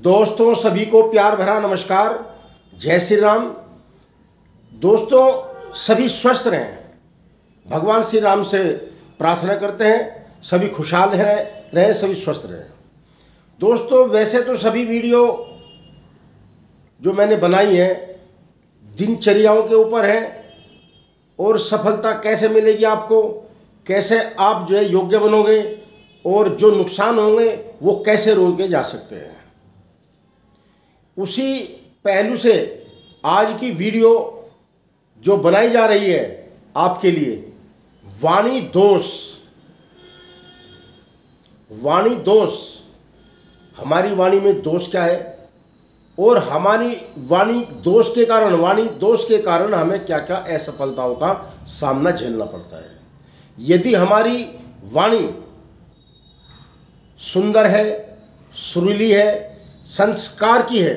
दोस्तों सभी को प्यार भरा नमस्कार, जय श्री राम। दोस्तों सभी स्वस्थ रहें, भगवान श्री राम से प्रार्थना करते हैं सभी खुशहाल रहें, सभी स्वस्थ रहें। दोस्तों वैसे तो सभी वीडियो जो मैंने बनाई है दिनचर्याओं के ऊपर है और सफलता कैसे मिलेगी आपको, कैसे आप जो है योग्य बनोगे और जो नुकसान होंगे वो कैसे रोके जा सकते हैं, उसी पहलू से आज की वीडियो जो बनाई जा रही है आपके लिए। वाणी दोष, वाणी दोष, हमारी वाणी में दोष क्या है और हमारी वाणी दोष के कारण हमें क्या क्या असफलताओं का सामना झेलना पड़ता है। यदि हमारी वाणी सुंदर है, सुरीली है, संस्कार की है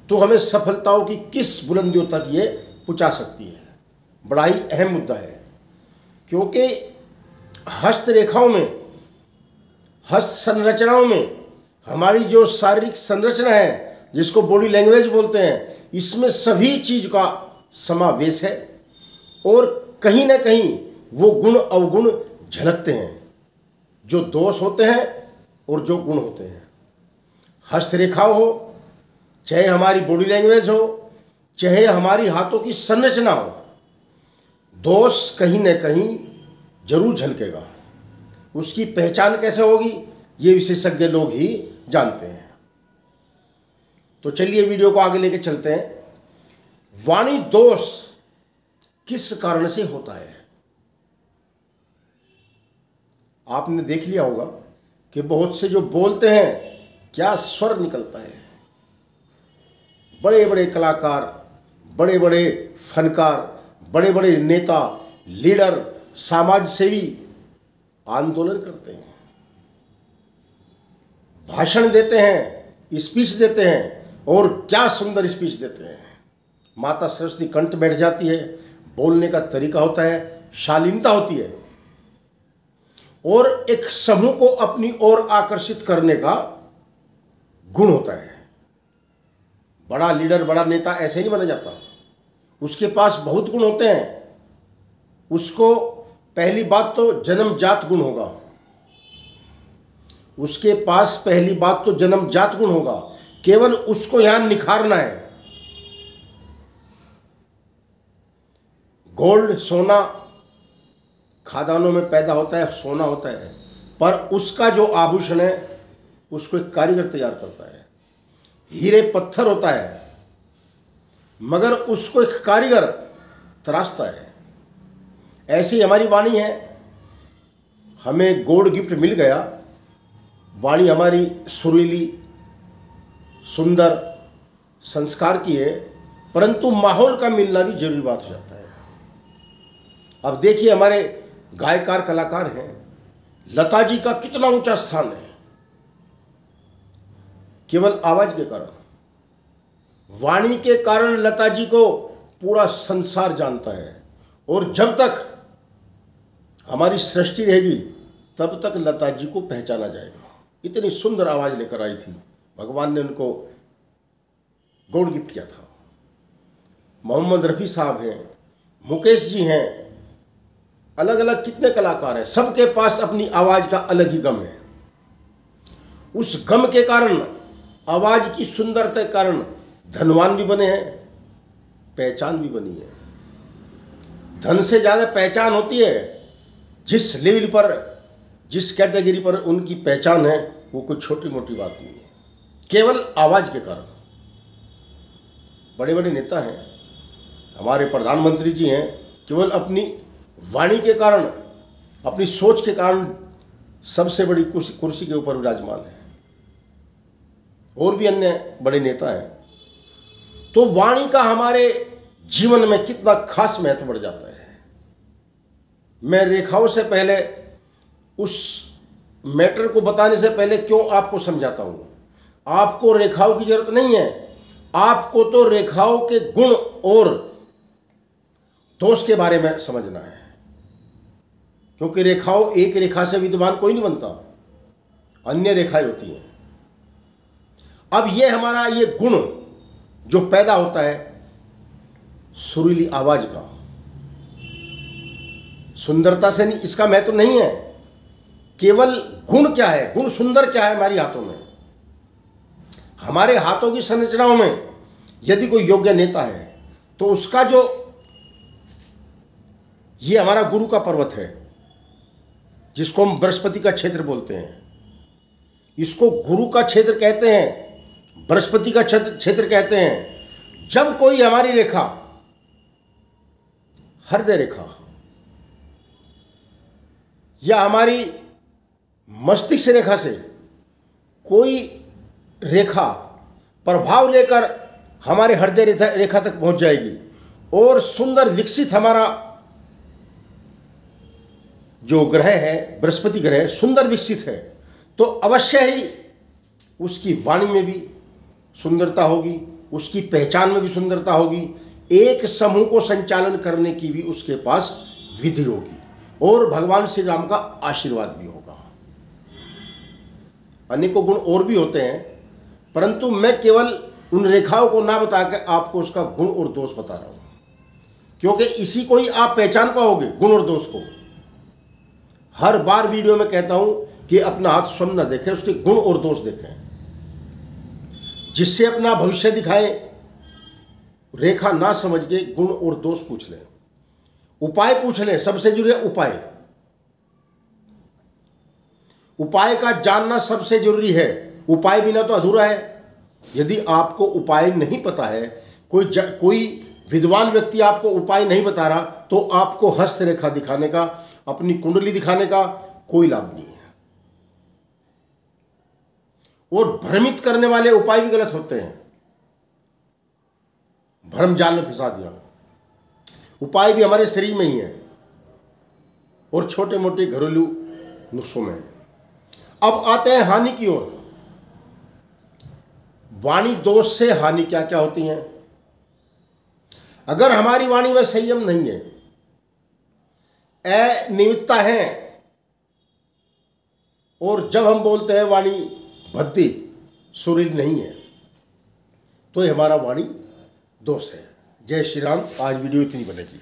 तो हमें सफलताओं की किस बुलंदियों तक ये पहुंचा सकती है, बड़ा ही अहम मुद्दा है। क्योंकि हस्तरेखाओं में, हस्त संरचनाओं में हमारी जो शारीरिक संरचना है जिसको बॉडी लैंग्वेज बोलते हैं, इसमें सभी चीज का समावेश है और कहीं ना कहीं वो गुण अवगुण झलकते हैं, जो दोष होते हैं और जो गुण होते हैं। हस्तरेखा हो, चाहे हमारी बॉडी लैंग्वेज हो, चाहे हमारी हाथों की संरचना हो, दोष कहीं न कहीं जरूर झलकेगा। उसकी पहचान कैसे होगी ये विशेषज्ञ लोग ही जानते हैं। तो चलिए वीडियो को आगे लेके चलते हैं। वाणी दोष किस कारण से होता है? आपने देख लिया होगा कि बहुत से जो बोलते हैं क्या स्वर निकलता है। बड़े बड़े कलाकार, बड़े बड़े फनकार, बड़े बड़े नेता, लीडर, समाज सेवी आंदोलन करते हैं, भाषण देते हैं, स्पीच देते हैं और क्या सुंदर स्पीच देते हैं। माता सरस्वती कंठ बैठ जाती है, बोलने का तरीका होता है, शालीनता होती है और एक समूह को अपनी ओर आकर्षित करने का गुण होता है। बड़ा लीडर, बड़ा नेता ऐसे नहीं बना जाता, उसके पास बहुत गुण होते हैं। उसको पहली बात तो जन्मजात गुण होगा, उसके पास पहली बात तो जन्मजात गुण होगा, केवल उसको यहां निखारना है। गोल्ड, सोना खादानों में पैदा होता है, सोना होता है, पर उसका जो आभूषण है उसको एक कारीगर तैयार करता है। हीरे पत्थर होता है मगर उसको एक कारीगर तराशता है। ऐसी हमारी वाणी है, हमें गॉड गिफ्ट मिल गया। वाणी हमारी सुरीली, सुंदर, संस्कार की है, परंतु माहौल का मिलना भी जरूरी बात हो जाता है। अब देखिए हमारे गायकार कलाकार हैं, लता जी का कितना ऊंचा स्थान है केवल आवाज के कारण। वाणी के कारण लता जी को पूरा संसार जानता है और जब तक हमारी सृष्टि रहेगी तब तक लता जी को पहचाना जाएगा। इतनी सुंदर आवाज लेकर आई थी, भगवान ने उनको गॉड गिफ्ट किया था। मोहम्मद रफ़ी साहब हैं, मुकेश जी हैं, अलग अलग कितने कलाकार हैं, सबके पास अपनी आवाज का अलग ही गम है। उस गम के कारण, आवाज की सुंदरता के कारण धनवान भी बने हैं, पहचान भी बनी है। धन से ज्यादा पहचान होती है। जिस लेवल पर, जिस कैटेगरी पर उनकी पहचान है वो कोई छोटी मोटी बात नहीं है, केवल आवाज के कारण। बड़े बड़े नेता हैं, हमारे प्रधानमंत्री जी हैं, केवल अपनी वाणी के कारण, अपनी सोच के कारण सबसे बड़ी कुर्सी के ऊपर विराजमान है। और भी अन्य बड़े नेता हैं। तो वाणी का हमारे जीवन में कितना खास महत्व बढ़ जाता है। मैं रेखाओं से पहले, उस मैटर को बताने से पहले क्यों आपको समझाता हूं। आपको रेखाओं की जरूरत नहीं है, आपको तो रेखाओं के गुण और दोष के बारे में समझना है। क्योंकि रेखाओं, एक रेखा से विद्वान कोई नहीं बनता, अन्य रेखाएं होती हैं। अब ये हमारा ये गुण जो पैदा होता है सुरीली आवाज का, सुंदरता से नहीं, इसका महत्व नहीं है। केवल गुण क्या है, गुण सुंदर क्या है हमारे हाथों में। हमारे हाथों की संरचनाओं में यदि कोई योग्य नेता है तो उसका जो, ये हमारा गुरु का पर्वत है जिसको हम बृहस्पति का क्षेत्र बोलते हैं, इसको गुरु का क्षेत्र कहते हैं, बृहस्पति का क्षेत्र कहते हैं। जब कोई हमारी रेखा, हृदय रेखा या हमारी मस्तिष्क रेखा से कोई रेखा प्रभाव लेकर हमारे हृदय रेखा तक पहुंच जाएगी और सुंदर विकसित हमारा जो ग्रह है, बृहस्पति ग्रह सुंदर विकसित है, तो अवश्य ही उसकी वाणी में भी सुंदरता होगी, उसकी पहचान में भी सुंदरता होगी, एक समूह को संचालन करने की भी उसके पास विधि होगी और भगवान श्री राम का आशीर्वाद भी होगा। अनेकों गुण और भी होते हैं, परंतु मैं केवल उन रेखाओं को ना बता के आपको उसका गुण और दोष बता रहा हूं, क्योंकि इसी को ही आप पहचान पाओगे, गुण और दोष को। हर बार वीडियो में कहता हूं कि अपना हाथ स्वयं न देखें, उसके गुण और दोष देखें, जिससे अपना भविष्य दिखाएं। रेखा ना समझ के गुण और दोष पूछ लें, उपाय पूछ लें। सबसे जरूरी है उपाय, उपाय का जानना सबसे जरूरी है। उपाय बिना तो अधूरा है। यदि आपको उपाय नहीं पता है, कोई विद्वान व्यक्ति आपको उपाय नहीं बता रहा, तो आपको हस्तरेखा दिखाने का, अपनी कुंडली दिखाने का कोई लाभ नहीं है। और भ्रमित करने वाले उपाय भी गलत होते हैं, भ्रम जाल में फंसा दिया। उपाय भी हमारे शरीर में ही है और छोटे मोटे घरेलू नुस्खों में है। अब आते हैं हानि की ओर। वाणी दोष से हानि क्या क्या होती है। अगर हमारी वाणी में संयम नहीं है, अनियमितता है, और जब हम बोलते हैं वाणी भद्दी सुरीली नहीं है, तो ये हमारा वाणी दोष है। जय श्री राम। आज वीडियो इतनी बनेगी।